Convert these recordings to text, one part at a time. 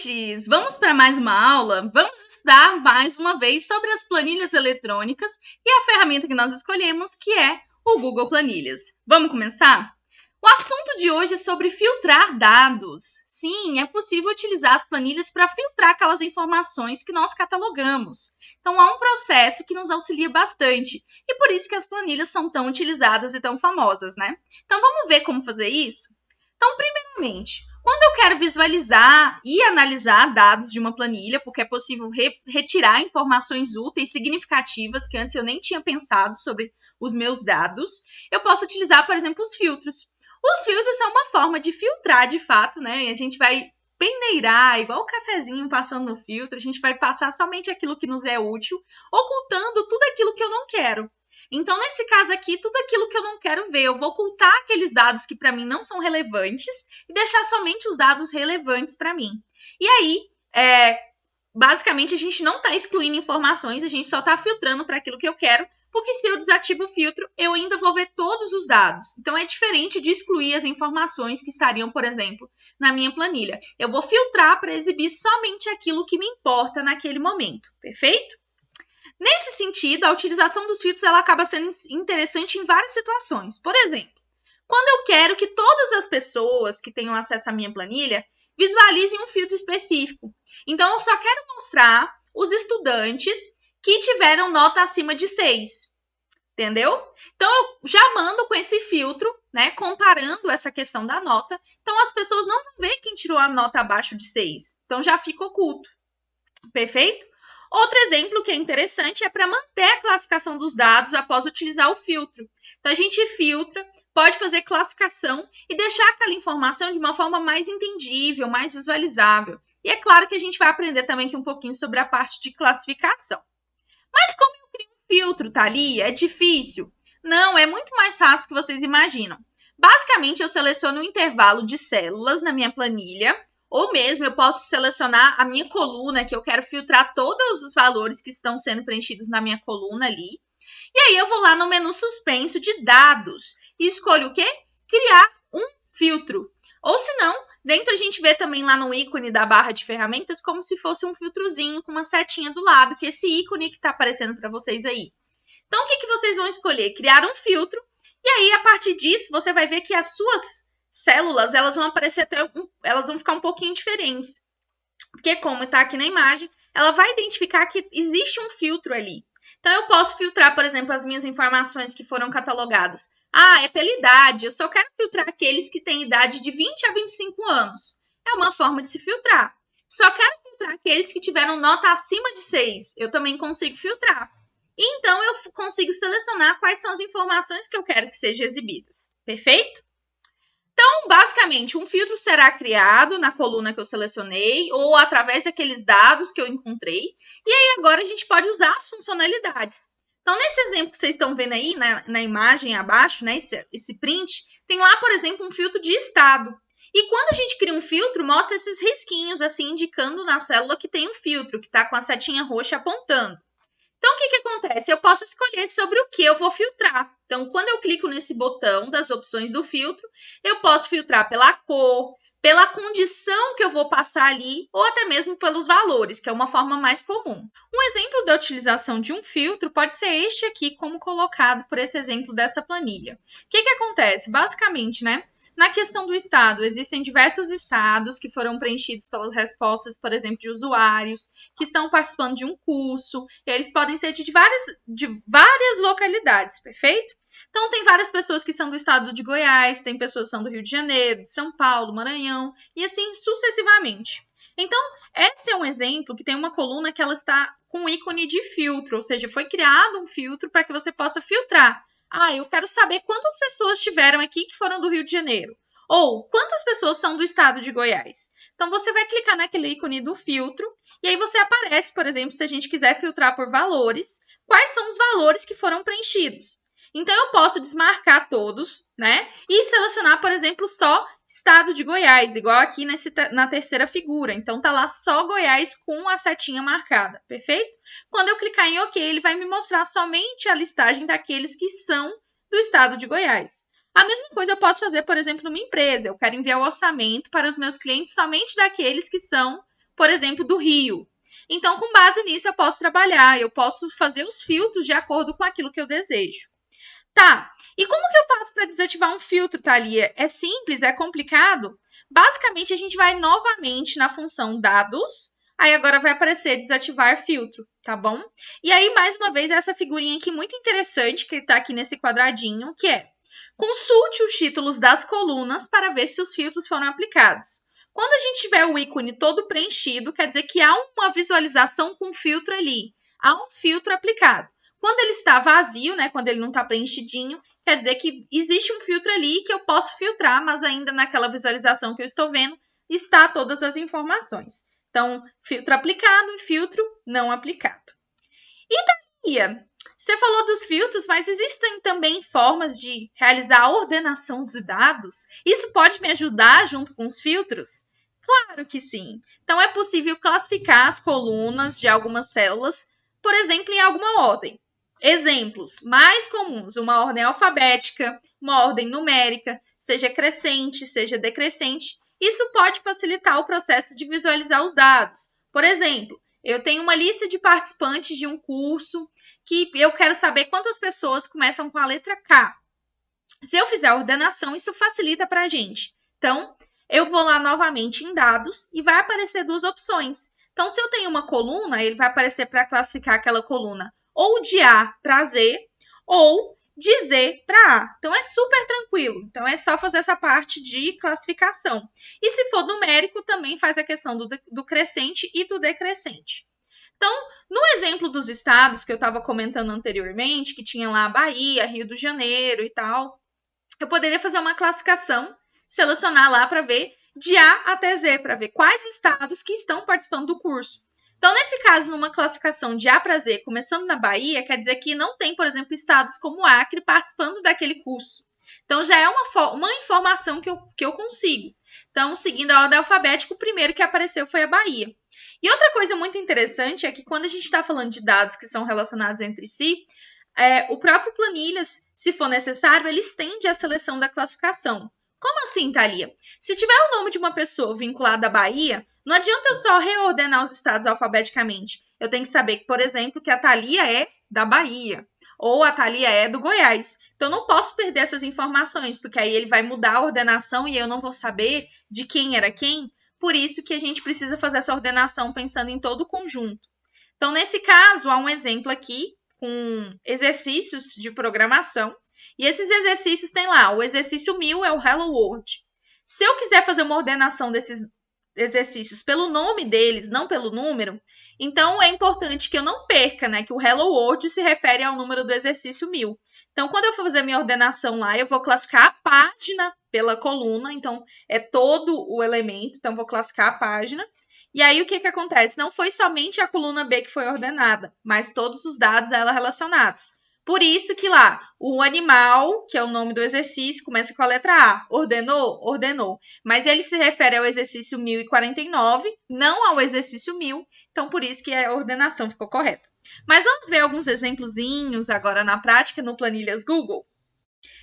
estudantes! Vamos para mais uma aula? Vamos estudar mais uma vez sobre as planilhas eletrônicas e a ferramenta que nós escolhemos, que é o Google Planilhas. Vamos começar? O assunto de hoje é sobre filtrar dados. Sim, é possível utilizar as planilhas para filtrar aquelas informações que nós catalogamos. Então, há um processo que nos auxilia bastante e por isso que as planilhas são tão utilizadas e tão famosas, né? Então, vamos ver como fazer isso? Então, primeiramente, quando eu quero visualizar e analisar dados de uma planilha, porque é possível retirar informações úteis, significativas, que antes eu nem tinha pensado sobre os meus dados, eu posso utilizar, por exemplo, os filtros. Os filtros são uma forma de filtrar, de fato, né? E a gente vai peneirar, igual o cafezinho passando no filtro, a gente vai passar somente aquilo que nos é útil, ocultando tudo aquilo que eu não quero. Então, nesse caso aqui, tudo aquilo que eu não quero ver, eu vou ocultar aqueles dados que para mim não são relevantes e deixar somente os dados relevantes para mim. E aí, basicamente, a gente não está excluindo informações, a gente só está filtrando para aquilo que eu quero, porque se eu desativo o filtro, eu ainda vou ver todos os dados. Então, é diferente de excluir as informações que estariam, por exemplo, na minha planilha. Eu vou filtrar para exibir somente aquilo que me importa naquele momento, perfeito? Nesse sentido, a utilização dos filtros ela acaba sendo interessante em várias situações. Por exemplo, quando eu quero que todas as pessoas que tenham acesso à minha planilha visualizem um filtro específico. Então, eu só quero mostrar os estudantes que tiveram nota acima de 6. Entendeu? Então, eu já mando com esse filtro, né, comparando essa questão da nota. Então, as pessoas não vão ver quem tirou a nota abaixo de 6. Então, já fica oculto. Perfeito? Outro exemplo que é interessante é para manter a classificação dos dados após utilizar o filtro. Então, a gente filtra, pode fazer classificação e deixar aquela informação de uma forma mais entendível, mais visualizável. E é claro que a gente vai aprender também aqui um pouquinho sobre a parte de classificação. Mas como eu crio um filtro, Thalia? É difícil? Não, é muito mais fácil que vocês imaginam. Basicamente, eu seleciono um intervalo de células na minha planilha, ou mesmo eu posso selecionar a minha coluna, que eu quero filtrar todos os valores que estão sendo preenchidos na minha coluna ali. E aí eu vou lá no menu suspenso de dados e escolho o quê? Criar um filtro. Ou se não, dentro a gente vê também lá no ícone da barra de ferramentas como se fosse um filtrozinho com uma setinha do lado, que é esse ícone que está aparecendo para vocês aí. Então, o que vocês vão escolher? Criar um filtro. E aí, a partir disso, você vai ver que as suas células, elas vão aparecer elas vão ficar um pouquinho diferentes. Porque como está aqui na imagem, ela vai identificar que existe um filtro ali. Então, eu posso filtrar, por exemplo, as minhas informações que foram catalogadas. Ah, é pela idade, eu só quero filtrar aqueles que têm idade de 20 a 25 anos. É uma forma de se filtrar. Só quero filtrar aqueles que tiveram nota acima de 6. Eu também consigo filtrar. E então, eu consigo selecionar quais são as informações que eu quero que sejam exibidas. Perfeito? Então, basicamente, um filtro será criado na coluna que eu selecionei ou através daqueles dados que eu encontrei. E aí, agora, a gente pode usar as funcionalidades. Então, nesse exemplo que vocês estão vendo aí, na imagem abaixo, né, esse print, tem lá, por exemplo, um filtro de estado. E quando a gente cria um filtro, mostra esses risquinhos, assim, indicando na célula que tem um filtro, que está com a setinha roxa apontando. Então, o que acontece? Eu posso escolher sobre o que eu vou filtrar. Então, quando eu clico nesse botão das opções do filtro, eu posso filtrar pela cor, pela condição que eu vou passar ali, ou até mesmo pelos valores, que é uma forma mais comum. Um exemplo da utilização de um filtro pode ser este aqui, como colocado por esse exemplo dessa planilha. O que acontece? Basicamente, né? Na questão do estado, existem diversos estados que foram preenchidos pelas respostas, por exemplo, de usuários que estão participando de um curso. E eles podem ser de várias localidades, perfeito? Então, tem várias pessoas que são do estado de Goiás, tem pessoas que são do Rio de Janeiro, de São Paulo, Maranhão, e assim sucessivamente. Então, esse é um exemplo que tem uma coluna que ela está com um ícone de filtro, ou seja, foi criado um filtro para que você possa filtrar. Ah, eu quero saber quantas pessoas tiveram aqui que foram do Rio de Janeiro. Ou quantas pessoas são do estado de Goiás. Então, você vai clicar naquele ícone do filtro e aí você aparece, por exemplo, se a gente quiser filtrar por valores, quais são os valores que foram preenchidos. Então, eu posso desmarcar todos, né? E selecionar, por exemplo, só estado de Goiás, igual aqui na terceira figura. Então, tá lá só Goiás com a setinha marcada, perfeito? Quando eu clicar em OK, ele vai me mostrar somente a listagem daqueles que são do estado de Goiás. A mesma coisa eu posso fazer, por exemplo, numa empresa. Eu quero enviar o orçamento para os meus clientes somente daqueles que são, por exemplo, do Rio. Então, com base nisso, eu posso trabalhar, eu posso fazer os filtros de acordo com aquilo que eu desejo. Tá, e como que eu faço para desativar um filtro, Thalia? É simples? É complicado? Basicamente, a gente vai novamente na função dados, aí agora vai aparecer desativar filtro, tá bom? E aí, mais uma vez, essa figurinha aqui muito interessante, que está aqui nesse quadradinho, que é: consulte os títulos das colunas para ver se os filtros foram aplicados. Quando a gente tiver o ícone todo preenchido, quer dizer que há uma visualização com filtro ali, há um filtro aplicado. Quando ele está vazio, né, quando ele não está preenchidinho, quer dizer que existe um filtro ali que eu posso filtrar, mas ainda naquela visualização que eu estou vendo, está todas as informações. Então, filtro aplicado e filtro não aplicado. E daí, você falou dos filtros, mas existem também formas de realizar a ordenação de dados? Isso pode me ajudar junto com os filtros? Claro que sim. Então, é possível classificar as colunas de algumas células, por exemplo, em alguma ordem. Exemplos mais comuns: uma ordem alfabética, uma ordem numérica, seja crescente, seja decrescente. Isso pode facilitar o processo de visualizar os dados. Por exemplo, eu tenho uma lista de participantes de um curso que eu quero saber quantas pessoas começam com a letra K. Se eu fizer a ordenação, isso facilita para a gente. Então, eu vou lá novamente em dados e vai aparecer duas opções. Então, se eu tenho uma coluna, ele vai aparecer para classificar aquela coluna ou de A para Z ou de Z para A. Então, é super tranquilo. Então, é só fazer essa parte de classificação. E se for numérico, também faz a questão do crescente e do decrescente. Então, no exemplo dos estados que eu estava comentando anteriormente, que tinha lá Bahia, Rio de Janeiro e tal, eu poderia fazer uma classificação, selecionar lá para ver de A até Z, para ver quais estados que estão participando do curso. Então, nesse caso, numa classificação de A para Z, começando na Bahia, quer dizer que não tem, por exemplo, estados como Acre participando daquele curso. Então, já é uma informação que eu consigo. Então, seguindo a ordem alfabética, o primeiro que apareceu foi a Bahia. E outra coisa muito interessante é que quando a gente está falando de dados que são relacionados entre si, o próprio Planilhas, se for necessário, ele estende a seleção da classificação. Como assim, Thalia? Se tiver o nome de uma pessoa vinculada à Bahia, não adianta eu só reordenar os estados alfabeticamente. Eu tenho que saber, por exemplo, que a Thalia é da Bahia ou a Thalia é do Goiás. Então, eu não posso perder essas informações, porque aí ele vai mudar a ordenação e eu não vou saber de quem era quem. Por isso que a gente precisa fazer essa ordenação pensando em todo o conjunto. Então, nesse caso, há um exemplo aqui com exercícios de programação. E esses exercícios tem lá, o exercício 1000 é o Hello World. Se eu quiser fazer uma ordenação desses exercícios pelo nome deles, não pelo número, então é importante que eu não perca, né, que o Hello World se refere ao número do exercício 1000. Então, quando eu for fazer a minha ordenação lá, eu vou classificar a página pela coluna, então é todo o elemento, então vou classificar a página. E aí, o que acontece? Não foi somente a coluna B que foi ordenada, mas todos os dados a ela relacionados. Por isso que lá, o animal, que é o nome do exercício, começa com a letra A. Ordenou? Ordenou. Mas ele se refere ao exercício 1049, não ao exercício 1000. Então, por isso que a ordenação ficou correta. Mas vamos ver alguns exemplozinhos agora na prática no Planilhas Google?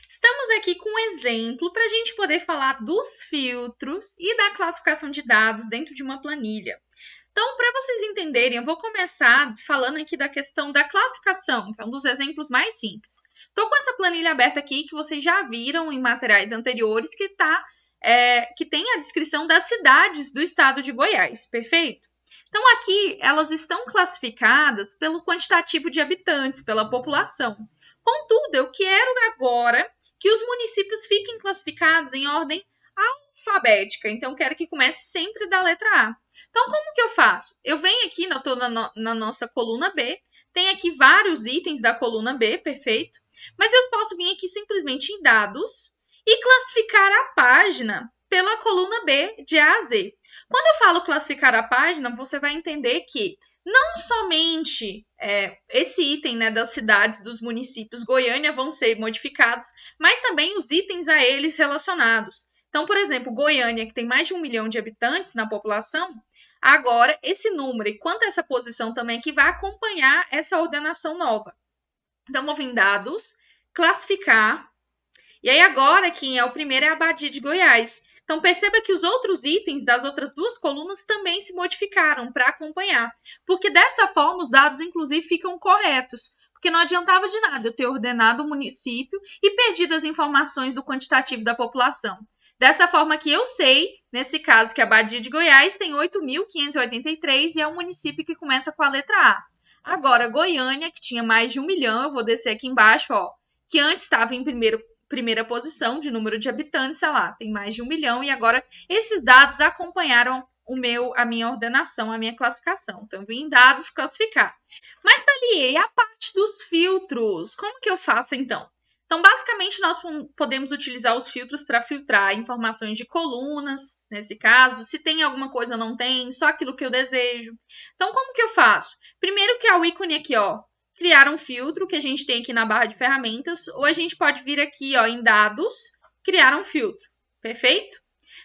Estamos aqui com um exemplo para a gente poder falar dos filtros e da classificação de dados dentro de uma planilha. Então, para vocês entenderem, eu vou começar falando aqui da questão da classificação, que é um dos exemplos mais simples. Estou com essa planilha aberta aqui, que vocês já viram em materiais anteriores, que tem a descrição das cidades do estado de Goiás, perfeito? Então, aqui, elas estão classificadas pelo quantitativo de habitantes, pela população. Contudo, eu quero agora que os municípios fiquem classificados em ordem alfabética. Então, quero que comece sempre da letra A. Então, como que eu faço? Eu venho aqui, estou na nossa coluna B, tem aqui vários itens da coluna B, perfeito? Mas eu posso vir aqui simplesmente em dados e classificar a página pela coluna B de A a Z. Quando eu falo classificar a página, você vai entender que não somente esse item, né, das cidades, dos municípios Goiânia vão ser modificados, mas também os itens a eles relacionados. Então, por exemplo, Goiânia, que tem mais de 1 milhão de habitantes na população, agora esse número e quanto essa posição também que vai acompanhar essa ordenação nova. Então, vou vir em dados, classificar, e aí agora quem é o primeiro é a Abadia de Goiás. Então, perceba que os outros itens das outras duas colunas também se modificaram para acompanhar, porque dessa forma os dados, inclusive, ficam corretos, porque não adiantava de nada eu ter ordenado o município e perdido as informações do quantitativo da população. Dessa forma que eu sei, nesse caso, que a Badia de Goiás tem 8.583 e é um município que começa com a letra A. Agora, Goiânia, que tinha mais de 1 milhão, eu vou descer aqui embaixo, ó, que antes estava em primeira posição de número de habitantes, sei lá, tem mais de 1 milhão, e agora esses dados acompanharam a minha ordenação, a minha classificação. Então, eu vim em dados classificar. Mas, Thalie, e a parte dos filtros? Como que eu faço, então? Então, basicamente, nós podemos utilizar os filtros para filtrar informações de colunas, nesse caso, se tem alguma coisa ou não tem, só aquilo que eu desejo. Então, como que eu faço? Primeiro que é o ícone aqui, ó, criar um filtro, que a gente tem aqui na barra de ferramentas, ou a gente pode vir aqui, ó, em dados, criar um filtro, perfeito?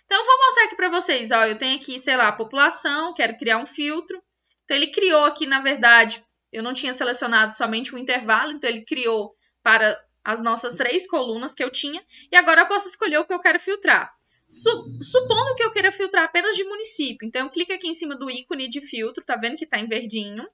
Então, eu vou mostrar aqui para vocês, ó, eu tenho aqui, sei lá, população, quero criar um filtro. Então, ele criou aqui, na verdade, eu não tinha selecionado somente o intervalo, então ele criou para as nossas 3 colunas que eu tinha, e agora eu posso escolher o que eu quero filtrar. Supondo que eu queira filtrar apenas de município, então eu clico aqui em cima do ícone de filtro, tá vendo que tá em verdinho,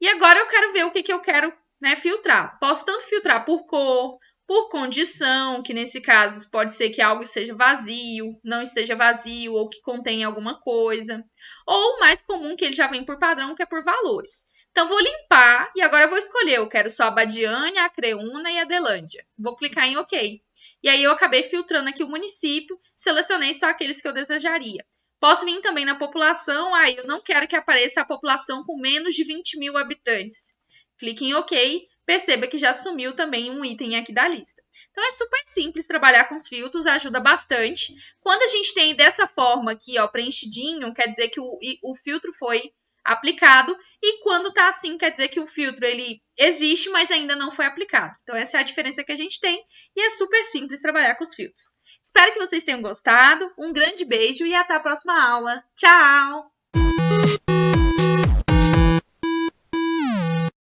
e agora eu quero ver o que eu quero, né, filtrar. Posso tanto filtrar por cor, por condição, que nesse caso pode ser que algo esteja vazio, não esteja vazio, ou que contenha alguma coisa, ou o mais comum, que ele já vem por padrão, que é por valores. Então, vou limpar e agora eu vou escolher. Eu quero só a Badiânia, a Creúna e a Adelândia. Vou clicar em OK. E aí, eu acabei filtrando aqui o município, selecionei só aqueles que eu desejaria. Posso vir também na população. Aí, eu não quero que apareça a população com menos de 20 mil habitantes. Clique em OK. Perceba que já sumiu também um item aqui da lista. Então, é super simples trabalhar com os filtros, ajuda bastante. Quando a gente tem dessa forma aqui, ó, preenchidinho, quer dizer que o filtro foi aplicado, e quando tá assim, quer dizer que o filtro ele existe, mas ainda não foi aplicado. Então, essa é a diferença que a gente tem, e é super simples trabalhar com os filtros. Espero que vocês tenham gostado, um grande beijo e até a próxima aula. Tchau!